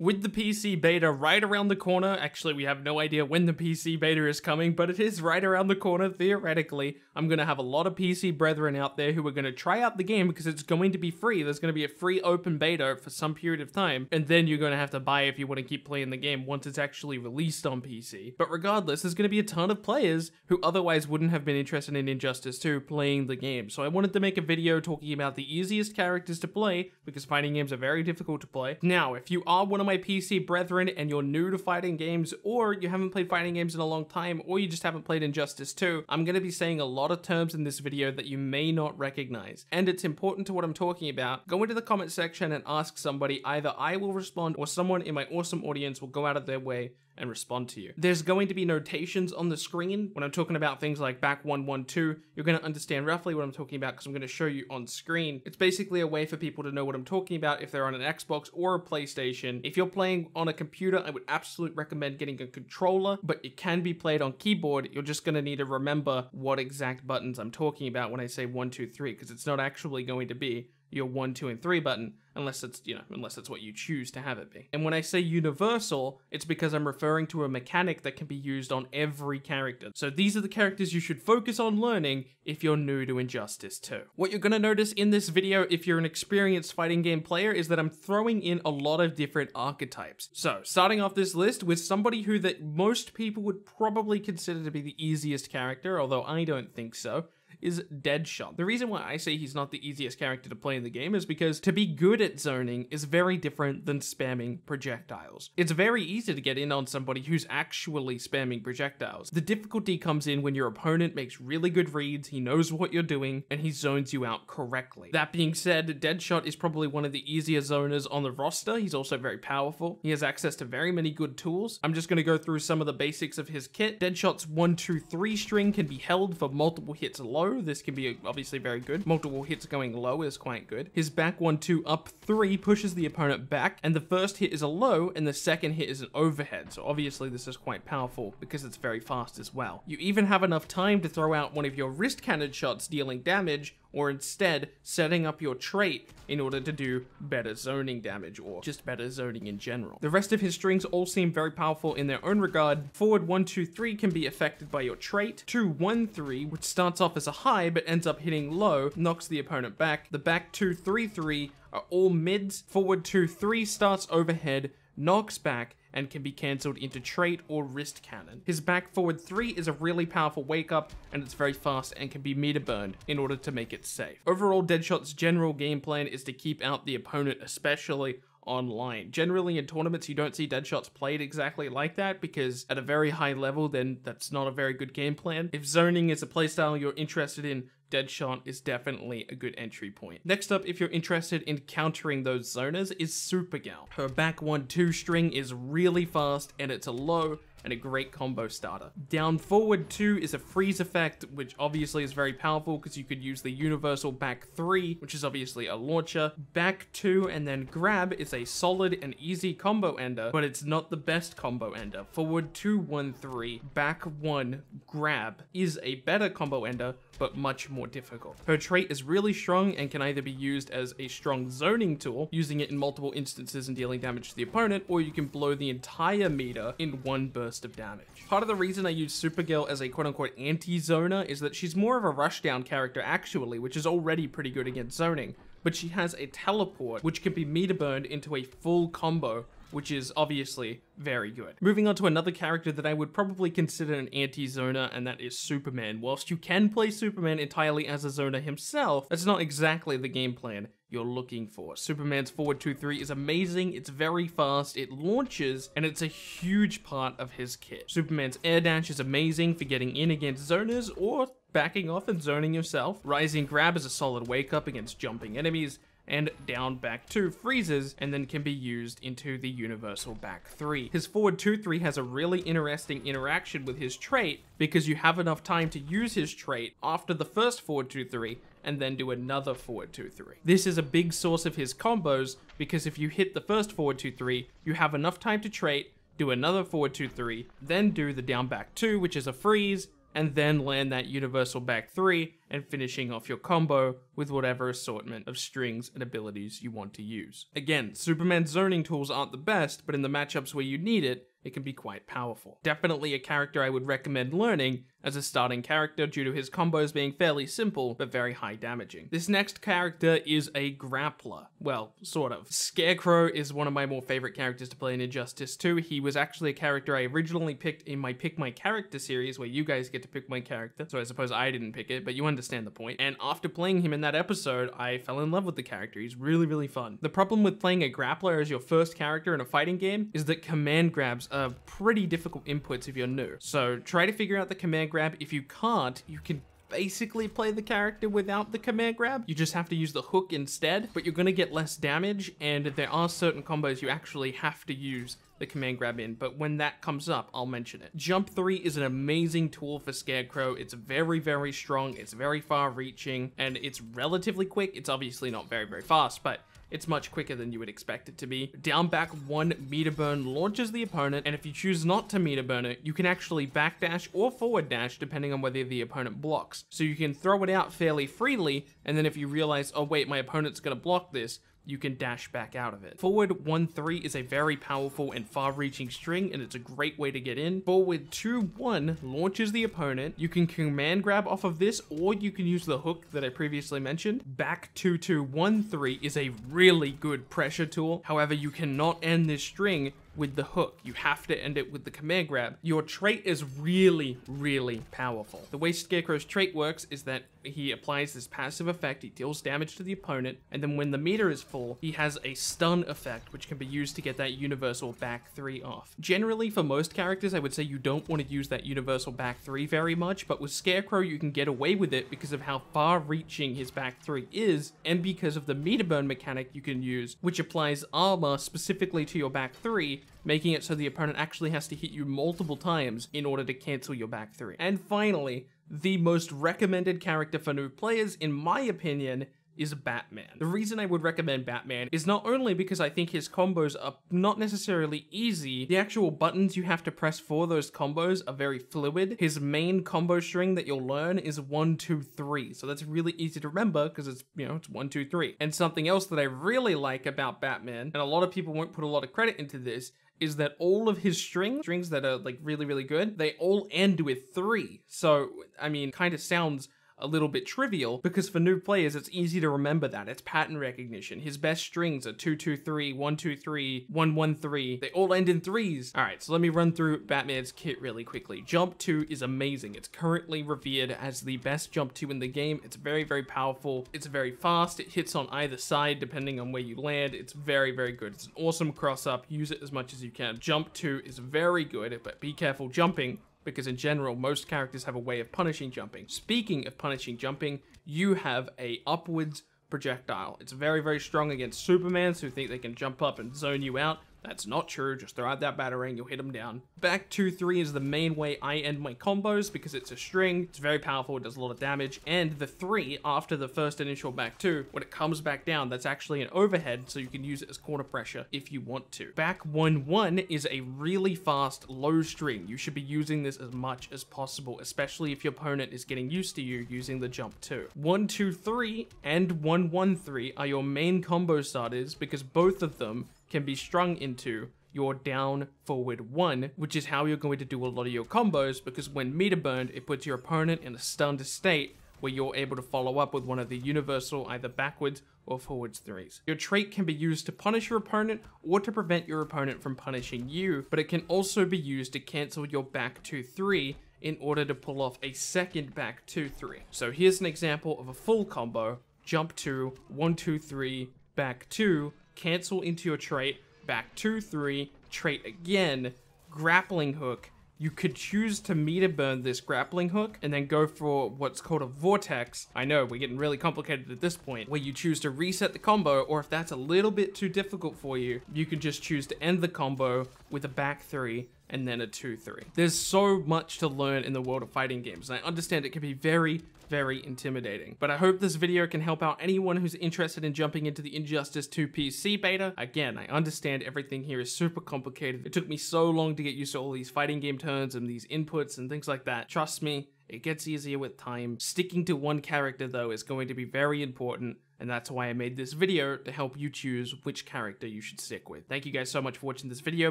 With the PC beta right around the corner, actually we have no idea when the PC beta is coming, but it is right around the corner theoretically, I'm going to have a lot of PC brethren out there who are going to try out the game because it's going to be free. There's going to be a free open beta for some period of time, and then you're going to have to buy if you want to keep playing the game once it's actually released on PC. But regardless, there's going to be a ton of players who otherwise wouldn't have been interested in Injustice 2 playing the game. So I wanted to make a video talking about the easiest characters to play because fighting games are very difficult to play. Now, if you are one of my PC brethren and you're new to fighting games, or you haven't played fighting games in a long time, or you just haven't played Injustice 2, I'm going to be saying a lot of terms in this video that you may not recognize. And it's important to what I'm talking about. Go into the comment section and ask somebody. Either I will respond or someone in my awesome audience will go out of their way and respond to you. There's going to be notations on the screen. When I'm talking about things like back 112, you're going to understand roughly what I'm talking about because I'm going to show you on screen. It's basically a way for people to know what I'm talking about if they're on an Xbox or a PlayStation. If you're playing on a computer, I would absolutely recommend getting a controller, but it can be played on keyboard. You're just going to need to remember what exact buttons I'm talking about when I say 1, 2, 3, because it's not actually going to be your 1, 2, and 3 button, unless it's, unless it's what you choose to have it be. And when I say universal, it's because I'm referring to a mechanic that can be used on every character. So these are the characters you should focus on learning if you're new to Injustice 2. What you're gonna notice in this video, if you're an experienced fighting game player, is that I'm throwing in a lot of different archetypes. So, starting off this list with somebody who that most people would probably consider to be the easiest character, although I don't think so, is Deadshot. The reason why I say he's not the easiest character to play in the game is because to be good at zoning is very different than spamming projectiles. It's very easy to get in on somebody who's actually spamming projectiles. The difficulty comes in when your opponent makes really good reads, he knows what you're doing, and he zones you out correctly. That being said, Deadshot is probably one of the easier zoners on the roster. He's also very powerful. He has access to very many good tools. I'm just going to go through some of the basics of his kit. Deadshot's 1, 2, 3 string can be held for multiple hits low. This can be obviously very good. Multiple hits going low is quite good. His back 1, 2, up 3 pushes the opponent back, and the first hit is a low, and the second hit is an overhead. So obviously this is quite powerful because it's very fast as well. You even have enough time to throw out one of your wrist cannon shots dealing damage, or instead setting up your trait in order to do better zoning damage, or just better zoning in general. The rest of his strings all seem very powerful in their own regard. Forward 1, 2, 3 can be affected by your trait. 2, 1, 3, which starts off as a high but ends up hitting low, knocks the opponent back. The back 2, 3, 3 are all mids. Forward 2, 3 starts overhead, knocks back, and can be cancelled into trait or wrist cannon. His back forward 3 is a really powerful wake up, and it's very fast and can be meter burned in order to make it safe. Overall, Deadshot's general game plan is to keep out the opponent, especially online. Generally in tournaments you don't see Deadshots played exactly like that because at a very high level then that's not a very good game plan. If zoning is a playstyle you're interested in, Deadshot is definitely a good entry point. Next up, if you're interested in countering those zoners, is Supergirl. Her back 1, 2 string is really fast and it's a low and a great combo starter. Down forward 2 is a freeze effect, which obviously is very powerful because you could use the universal back 3, which is obviously a launcher. Back 2 and then grab is a solid and easy combo ender, but it's not the best combo ender. Forward 2, 1, 3, back 1, grab is a better combo ender, but much more difficult. Her trait is really strong and can either be used as a strong zoning tool, using it in multiple instances and dealing damage to the opponent, or you can blow the entire meter in one burst of damage. Part of the reason I use Supergirl as a quote-unquote anti-zoner is that she's more of a rushdown character actually, which is already pretty good against zoning, but she has a teleport which can be meter burned into a full combo, which is obviously very good. Moving on to another character that I would probably consider an anti-zoner, and that is Superman. Whilst you can play Superman entirely as a zoner himself, that's not exactly the game plan you're looking for. Superman's forward 2, 3 is amazing, it's very fast, it launches, and it's a huge part of his kit. Superman's air dash is amazing for getting in against zoners or backing off and zoning yourself. Rising grab is a solid wake up against jumping enemies, and down back 2 freezes and then can be used into the universal back 3. His forward 2, 3 has a really interesting interaction with his trait because you have enough time to use his trait after the first forward 2, 3 and then do another forward 2, 3. This is a big source of his combos because if you hit the first forward 2, 3, you have enough time to trait, do another forward 2, 3, then do the down back 2, which is a freeze, and then land that universal back 3 and finishing off your combo with whatever assortment of strings and abilities you want to use. Again, Superman's zoning tools aren't the best, but in the matchups where you need it, it can be quite powerful. Definitely a character I would recommend learning as a starting character due to his combos being fairly simple but very high damaging. This next character is a grappler. Well, sort of. Scarecrow is one of my more favorite characters to play in Injustice 2. He was actually a character I originally picked in my Pick My Character series where you guys get to pick my character, so I suppose I didn't pick it, but you understand the point. And after playing him in that episode, I fell in love with the character. He's really, really fun. The problem with playing a grappler as your first character in a fighting game is that command grabs are pretty difficult inputs if you're new. So try to figure out the command grab. If you can't, you can basically play the character without the command grab. You just have to use the hook instead, but you're gonna get less damage, and there are certain combos you actually have to use the command grab in, but when that comes up, I'll mention it. Jump 3 is an amazing tool for Scarecrow. It's very, very strong, it's very far reaching, and it's relatively quick. It's obviously not very, very fast, but it's much quicker than you would expect it to be. Down back 1 meter burn launches the opponent, and if you choose not to meter burn it, you can actually backdash or forward dash depending on whether the opponent blocks. So you can throw it out fairly freely, and then if you realize, oh wait, my opponent's gonna block this, you can dash back out of it. Forward 1-3 is a very powerful and far-reaching string, and it's a great way to get in. Forward 2-1 launches the opponent. You can command grab off of this, or you can use the hook that I previously mentioned. Back 2-2-1-3 is a really good pressure tool. However, you cannot end this string with the hook. You have to end it with the command grab. Your trait is really, really powerful. The way Scarecrow's trait works is that he applies this passive effect, he deals damage to the opponent, and then when the meter is full, he has a stun effect, which can be used to get that universal back 3 off. Generally, for most characters, I would say you don't want to use that universal back 3 very much, but with Scarecrow, you can get away with it because of how far-reaching his back 3 is, and because of the meter burn mechanic you can use, which applies armor specifically to your back 3, making it so the opponent actually has to hit you multiple times in order to cancel your back 3. And finally, the most recommended character for new players, in my opinion, is Batman. The reason I would recommend Batman is not only because I think his combos are not necessarily easy, the actual buttons you have to press for those combos are very fluid. His main combo string that you'll learn is 1-2-3, so that's really easy to remember because it's, you know, it's 1-2-3. And something else that I really like about Batman, and a lot of people won't put a lot of credit into this, is that all of his strings that are like really, really good, they all end with 3. So, I mean, kind of sounds a little bit trivial because for new players, it's easy to remember that. It's pattern recognition. His best strings are 2-2-3, 1-2-3, 1-1-3. They all end in 3s. All right, so let me run through Batman's kit really quickly. Jump 2 is amazing. It's currently revered as the best jump 2 in the game. It's very, very powerful. It's very fast. It hits on either side depending on where you land. It's very, very good. It's an awesome cross-up. Use it as much as you can. Jump 2 is very good, but be careful jumping, because in general, most characters have a way of punishing jumping. Speaking of punishing jumping, you have a upwards projectile. It's very, very strong against Supermans who think they can jump up and zone you out. That's not true. Just throw out that batarang, you'll hit them down. Back 2-3 is the main way I end my combos because it's a string. It's very powerful, it does a lot of damage. And the 3, after the first initial back 2, when it comes back down, that's actually an overhead, so you can use it as corner pressure if you want to. Back 1-1 is a really fast, low string. You should be using this as much as possible, especially if your opponent is getting used to you using the jump 2. 1-2-3 and 1-1-3 are your main combo starters because both of them can be strung into your down forward 1, which is how you're going to do a lot of your combos, because when meter burned, it puts your opponent in a stunned state where you're able to follow up with one of the universal either backwards or forwards 3s. Your trait can be used to punish your opponent or to prevent your opponent from punishing you, but it can also be used to cancel your back 2-3 in order to pull off a second back 2-3. So here's an example of a full combo: jump 2, 1-2-3, back 2, cancel into your trait, back 2-3, trait again, grappling hook. You could choose to meter burn this grappling hook and then go for what's called a vortex. I know, we're getting really complicated at this point, where you choose to reset the combo, or if that's a little bit too difficult for you, you can just choose to end the combo with a back 3 and then a 2-3. There's so much to learn in the world of fighting games, and I understand it can be very, very intimidating. But I hope this video can help out anyone who's interested in jumping into the Injustice 2 PC beta. Again, I understand everything here is super complicated. It took me so long to get used to all these fighting game turns and these inputs and things like that. Trust me, It gets easier with time. Sticking to one character though is going to be very important, and that's why I made this video to help you choose which character you should stick with. Thank you guys so much for watching this video.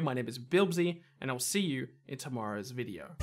My name is Bilbzy, and I'll see you in tomorrow's video.